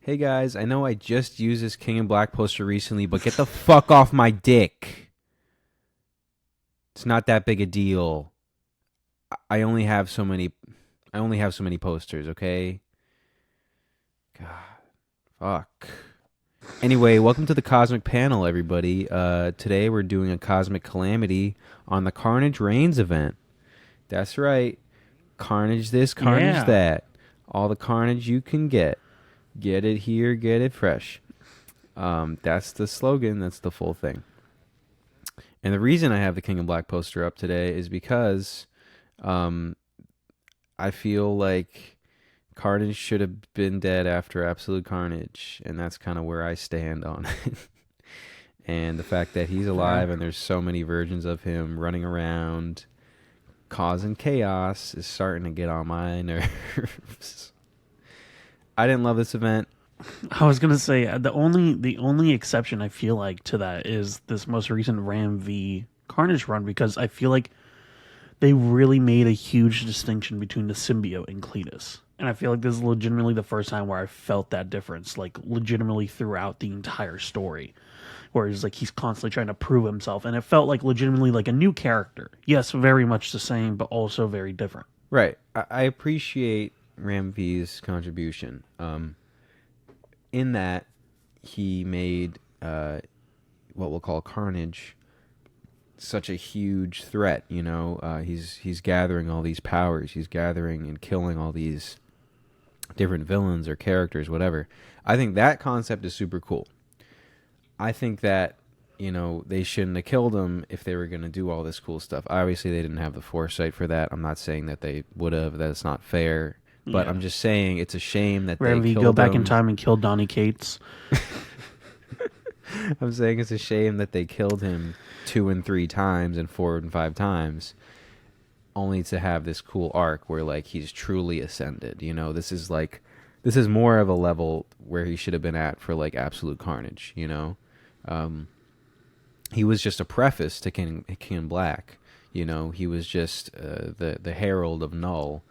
Hey guys, I know I just used this King in Black poster recently, but get the fuck off my dick. It's not that big a deal. I only have so many posters, okay? God, fuck. Anyway, welcome to the Cosmic Panel, everybody. Today we're doing a Cosmic Calamity on the Carnage Reigns event. That's right. Carnage this, Carnage that. All the Carnage you can get. Get it here, get it fresh. That's the slogan. That's the full thing. And the reason I have the King in Black poster up today is because I feel like Carnage should have been dead after Absolute Carnage. And that's kind of where I stand on it. And the fact that he's alive and there's so many versions of him running around causing chaos is starting to get on my nerves. I didn't love this event. I was gonna say the only exception I feel like to that is this most recent Ram v Carnage run, because I feel like they really made a huge distinction between the symbiote and Cletus, and I feel like this is legitimately the first time where I felt that difference, like legitimately throughout the entire story, where it's like he's constantly trying to prove himself, and it felt like legitimately like a new character. Yes, very much the same, but also very different. Right. I appreciate Ram V's contribution. In that he made what we'll call Carnage such a huge threat. You know, he's gathering all these powers. He's gathering and killing all these different villains or characters, whatever. I think that concept is super cool. I think that, you know, they shouldn't have killed him if they were going to do all this cool stuff. Obviously, they didn't have the foresight for that. I'm not saying that they would have. That's not fair. But I'm just saying it's a shame that Ram they V killed go back him. in time and kill Donny Cates. I'm saying it's a shame that they killed him 2 and 3 times and 4 and 5 times, only to have this cool arc where like he's truly ascended. You know, this is more of a level where he should have been at for like Absolute Carnage. You know, he was just a preface to King in Black. You know, he was just the herald of Null,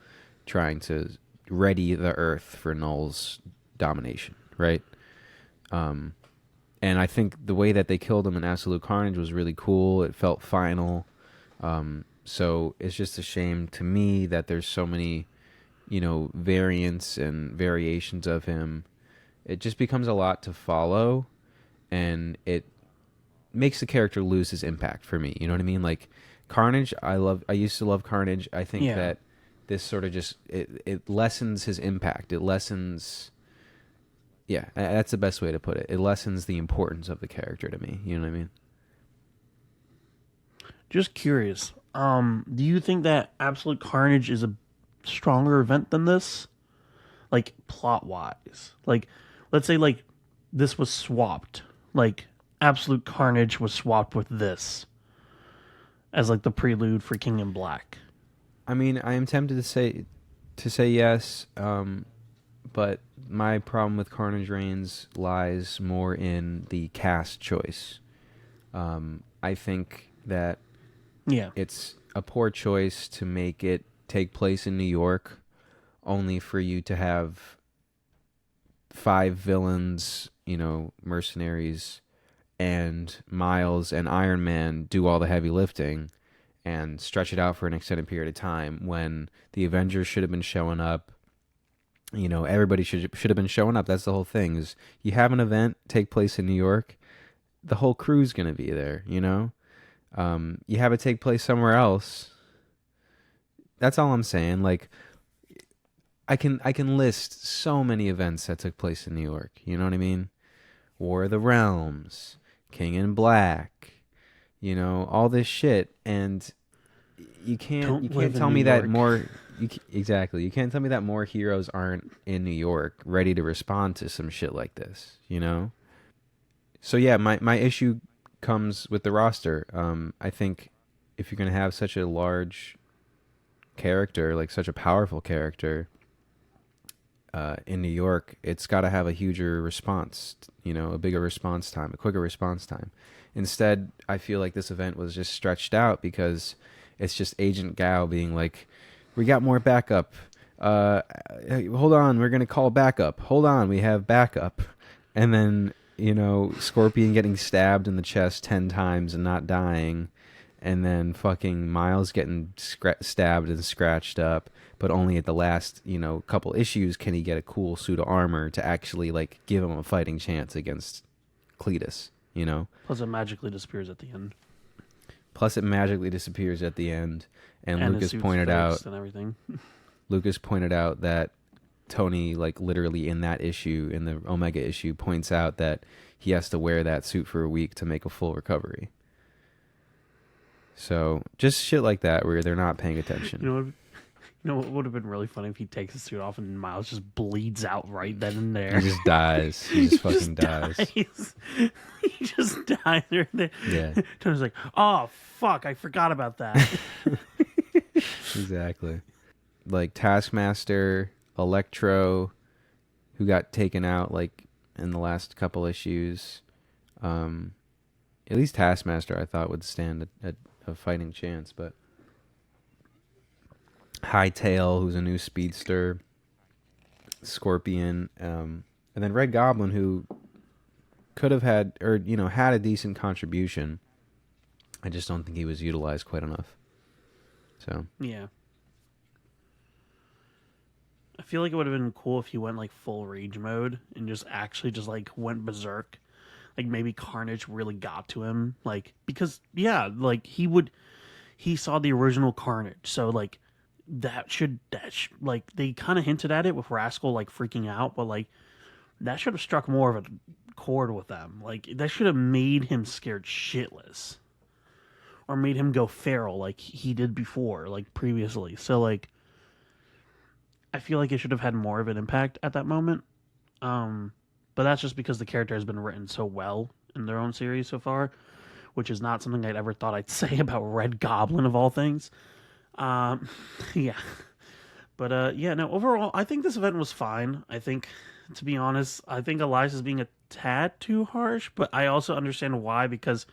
trying to ready the Earth for Null's domination, right? And I think the way that they killed him in Absolute Carnage was really cool. It felt final. So it's just a shame to me that there's so many, you know, variants and variations of him. It just becomes a lot to follow, and it makes the character lose his impact for me. You know what I mean? Like Carnage, I used to love Carnage. I think that this sort of just it lessens his impact. It lessens, that's the best way to put it. It lessens the importance of the character to me. You know what I mean? Just curious, do you think that Absolute Carnage is a stronger event than this? Like, plot-wise. Like, let's say, like, this was swapped. Like, Absolute Carnage was swapped with this as, like, the prelude for King in Black. I mean, I am tempted to say yes, but my problem with Carnage Reigns lies more in the cast choice. I think that it's a poor choice to make it take place in New York, only for you to have 5 villains, you know, mercenaries, and Miles and Iron Man do all the heavy lifting and stretch it out for an extended period of time, when the Avengers should have been showing up. You know, everybody should have been showing up. That's the whole thing, is you have an event take place in New York, the whole crew's going to be there, you know? You have it take place somewhere else. That's all I'm saying. Like, I can list so many events that took place in New York. You know what I mean? War of the Realms, King in Black, you know, all this shit, and you can't tell me that more. Exactly, you can't tell me that more heroes aren't in New York ready to respond to some shit like this. You know. So yeah, my issue comes with the roster. I think if you're gonna have such a large character, like such a powerful character, in New York, it's got to have a huger response, you know, a bigger response time, a quicker response time. Instead, I feel like this event was just stretched out because it's just Agent Gao being like, we got more backup. hold on, we're gonna call backup. Hold on, we have backup. And then, Scorpion getting stabbed in the chest 10 times and not dying. And then fucking Miles getting stabbed and scratched up. But only at the last, couple issues can he get a cool suit of armor to actually, like, give him a fighting chance against Cletus, Plus, it magically disappears at the end. Plus, it magically disappears at the end. And his Lucas suit's pointed out... fixed and everything. Lucas pointed out that Tony, like, literally in that issue, in the Omega issue, points out that he has to wear that suit for a week to make a full recovery. So just shit like that where they're not paying attention. You know what would have been really funny if he takes his suit off and Miles just bleeds out right then and there. He just dies. He just fucking dies. He just dies right there. Yeah. Tony's like, oh, fuck, I forgot about that. Exactly. Like Taskmaster, Electro, who got taken out like in the last couple issues. At least Taskmaster I thought would stand a fighting chance, but Hightail, who's a new speedster, Scorpion, and then Red Goblin, who could have had, or had a decent contribution. I just don't think he was utilized quite enough. So yeah, I feel like it would have been cool if he went like full rage mode and just actually just like went berserk. Like maybe Carnage really got to him, like because like he saw the original Carnage, so like. That should like they kind of hinted at it with Rascal like freaking out, but like that should have struck more of a chord with them. Like that should have made him scared shitless, or made him go feral like he did before, like previously. So like, I feel like it should have had more of an impact at that moment. But that's just because the character has been written so well in their own series so far, which is not something I'd ever thought I'd say about Red Goblin of all things. Yeah, but no. Overall, I think this event was fine. I think, to be honest, I think Elias is being a tad too harsh, but I also understand why because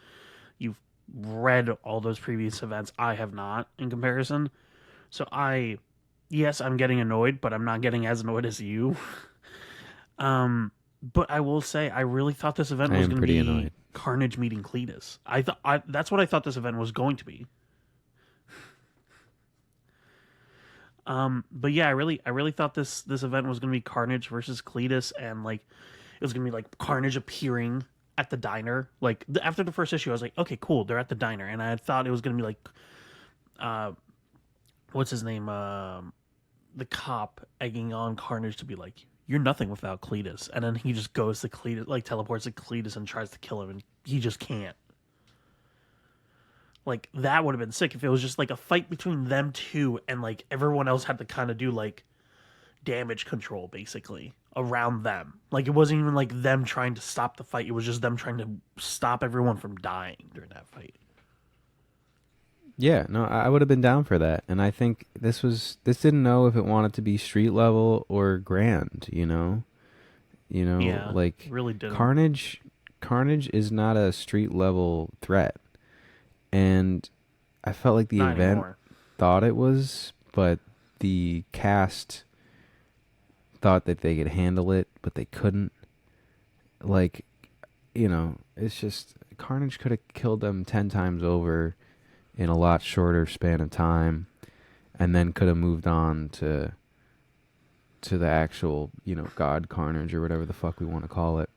you've read all those previous events. I have not, in comparison. So yes, I'm getting annoyed, but I'm not getting as annoyed as you. But I will say, I really thought this event was going to be annoyed. Carnage meeting Cletus. That's what I thought this event was going to be. But yeah, I really thought this event was gonna be Carnage versus Cletus, and like it was gonna be like Carnage appearing at the diner. Like after the first issue, I was like, okay, cool, they're at the diner, and I thought it was gonna be like, what's his name, the cop egging on Carnage to be like, you're nothing without Cletus, and then he just goes to Cletus, like teleports to Cletus and tries to kill him, and he just can't. Like, that would have been sick if it was just, like, a fight between them two and, like, everyone else had to kind of do, like, damage control, basically, around them. Like, it wasn't even, like, them trying to stop the fight. It was just them trying to stop everyone from dying during that fight. Yeah, no, I would have been down for that. And I think this didn't know if it wanted to be street level or grand, Yeah, like, really didn't. Carnage is not a street level threat. And I felt like the Not event anymore. thought it was, but the cast thought that they could handle it, but they couldn't. Like, it's just Carnage could have killed them 10 times over in a lot shorter span of time, and then could have moved on to the actual, God Carnage or whatever the fuck we want to call it.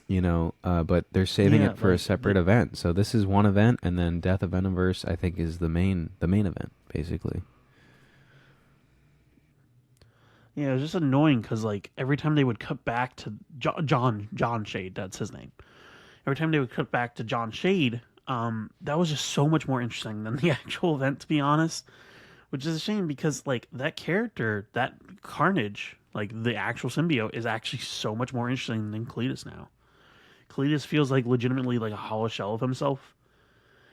But they're saving it for a separate event. So this is one event, and then Death of Venomverse, I think, is the main event, basically. Yeah, it was just annoying because, like, every time they would cut back to John Shade, that's his name. Every time they would cut back to John Shade, that was just so much more interesting than the actual event, to be honest. Which is a shame because, like, that character, that Carnage, like, the actual symbiote, is actually so much more interesting than Cletus now. Cletus feels like legitimately like a hollow shell of himself.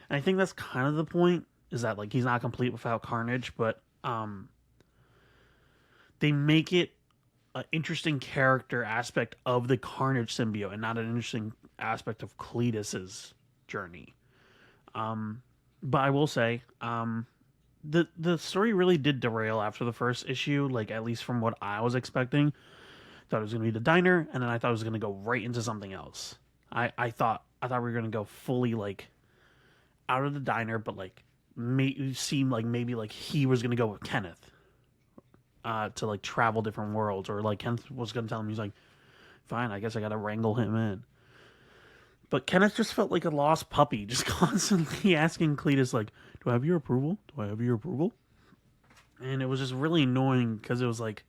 And I think that's kind of the point, is that like he's not complete without Carnage, but they make it an interesting character aspect of the Carnage symbiote and not an interesting aspect of Cletus's journey. But I will say, the story really did derail after the first issue, like at least from what I was expecting. Thought it was gonna be the diner, and then I thought it was gonna go right into something else. I thought we were gonna go fully like out of the diner, but like seemed like maybe like he was gonna go with Kenneth to like travel different worlds, or like Kenneth was gonna tell him he's like, fine, I guess I gotta wrangle him in. But Kenneth just felt like a lost puppy, just constantly asking Cletus like, "Do I have your approval? Do I have your approval?" And it was just really annoying because it was like,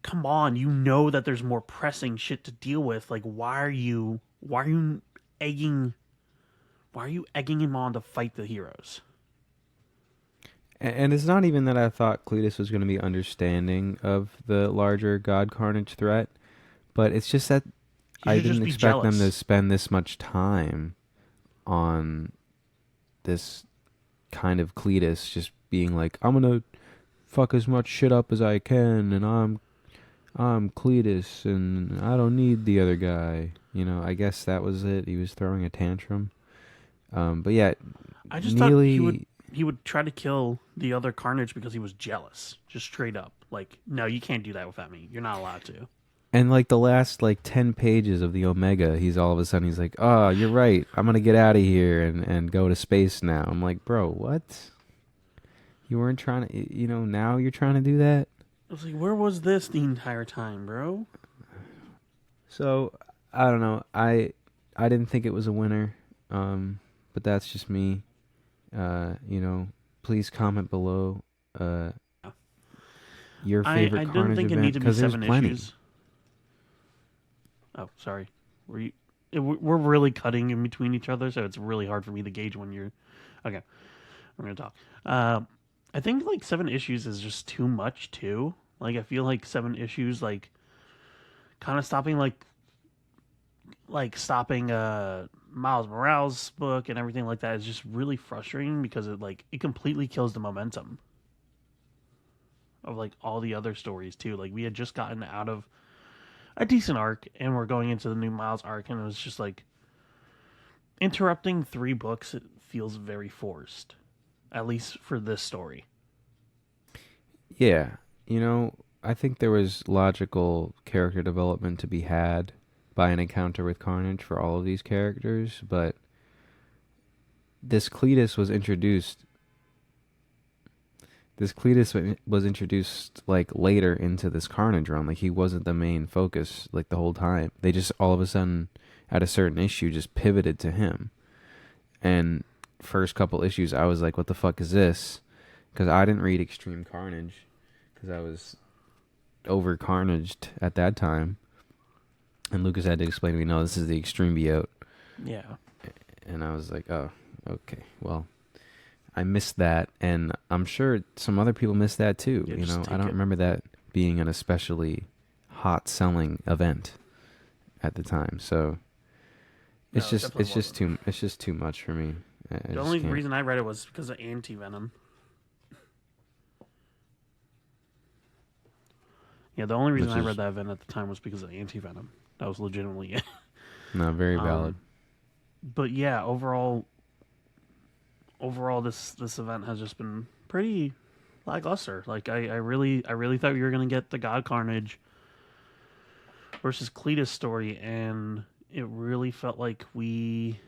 come on, you know that there's more pressing shit to deal with. Like, egging why are you egging him on to fight the heroes? And it's not even that I thought Cletus was going to be understanding of the larger God Carnage threat, but it's just that He I should just didn't be expect them to jealous. spend this much time on this kind of Cletus just being like, I'm gonna fuck as much shit up as I can, and I'm Cletus, and I don't need the other guy. You know, I guess that was it. He was throwing a tantrum. But yeah, I just thought Neely, he would try to kill the other Carnage because he was jealous, just straight up. Like, no, you can't do that without me. You're not allowed to. and like the last like 10 pages of the Omega, he's all of a sudden he's like, oh, you're right. I'm gonna get out of here and go to space now. I'm like, bro, what? You weren't trying to, now you're trying to do that? I was like, where was this the entire time, bro? So I don't know. I didn't think it was a winner, but that's just me. Please comment below your favorite I didn't Carnage think it event needed to be because there's 7 plenty. issues. Oh, sorry. Were you? We're really cutting in between each other, so it's really hard for me to gauge when you're. Okay, we're gonna talk. I think like 7 issues is just too much too. Like I feel like 7 issues, like kind of stopping stopping Miles Morales' book and everything like that is just really frustrating because it completely kills the momentum of like all the other stories too. Like we had just gotten out of a decent arc and we're going into the new Miles arc, and it was just like interrupting 3 books. It feels very forced, at least for this story. Yeah, I think there was logical character development to be had by an encounter with Carnage for all of these characters, but this Cletus was introduced. This Cletus was introduced like later into this Carnage run. Like he wasn't the main focus like the whole time. They just all of a sudden at a certain issue just pivoted to him. And first couple issues I was like, what the fuck is this? Because I didn't read Extreme Carnage because I was over Carnaged at that time. And Lucas had to explain to me, no, this is the Extreme Out. Yeah. And I was like, oh, okay, well, I missed that, and I'm sure some other people missed that too. Yeah, I don't remember that being an especially hot selling event at the time. So it's No, it's just too much for me. the only reason I read it was because of Anti Venom. Yeah, the only reason I read that event at the time was because of Anti Venom. That was legitimately it. No, very valid. But yeah, overall, this event has just been pretty lackluster. Like I really thought we were gonna get the God Carnage versus Cletus story, and it really felt like we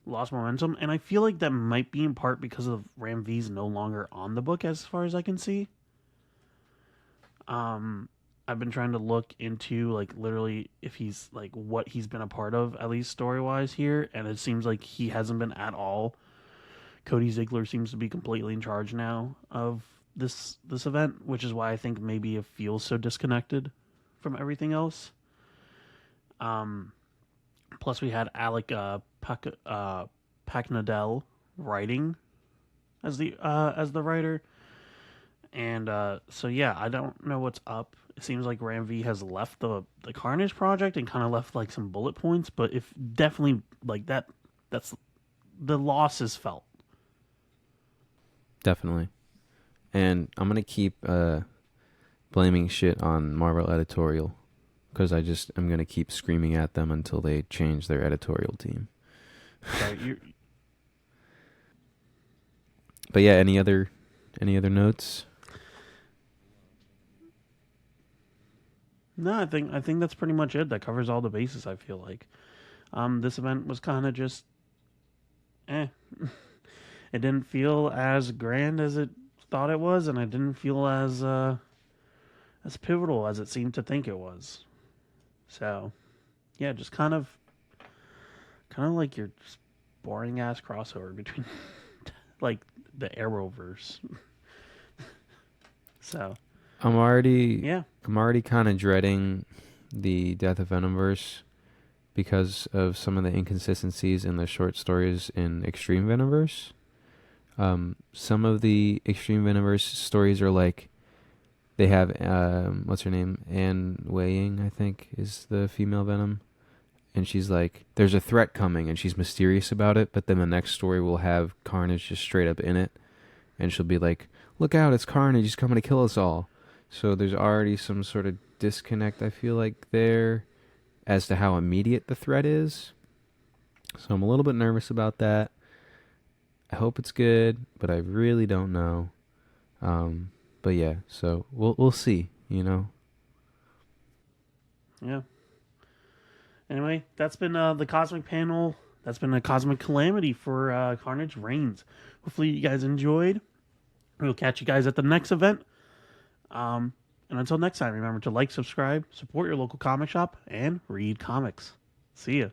lost momentum. And I feel like that might be in part because of Ram V's no longer on the book, as far as I can see. I've been trying to look into like literally if he's like what he's been a part of, at least story wise here, and it seems like he hasn't been at all. Cody Ziegler seems to be completely in charge now of this event, which is why I think maybe it feels so disconnected from everything else. Plus we had Alec Packnadell writing as the writer. And so yeah, I don't know what's up. It seems like Ram V has left the Carnage project and kind of left like some bullet points, but if definitely like that's the loss is felt. Definitely. And I'm gonna keep blaming shit on Marvel editorial because I'm gonna keep screaming at them until they change their editorial team. Sorry, But yeah, any other notes? No, I think that's pretty much it. That covers all the bases. I feel like this event was kind of just eh. It didn't feel as grand as it thought it was, and it didn't feel as pivotal as it seemed to think it was. So yeah, just kind of like your just boring ass crossover between like the Arrowverse. So I'm already yeah, I'm already kind of dreading the Death of Venomverse because of some of the inconsistencies in the short stories in Extreme Venomverse. Some of the Extreme Venomverse stories are like they have what's her name? Anne Weying, I think, is the female Venom. And she's like, there's a threat coming, and she's mysterious about it, but then the next story will have Carnage just straight up in it, and she'll be like, look out, it's Carnage, he's coming to kill us all. So there's already some sort of disconnect, I feel like, there as to how immediate the threat is. So I'm a little bit nervous about that. I hope it's good, but I really don't know. But yeah, so we'll see, you know. yeah. Anyway, that's been the Cosmic Panel. That's been a Cosmic Calamity for Carnage Reigns. Hopefully you guys enjoyed. We'll catch you guys at the next event. And until next time, remember to like, subscribe, support your local comic shop, and read comics. See ya.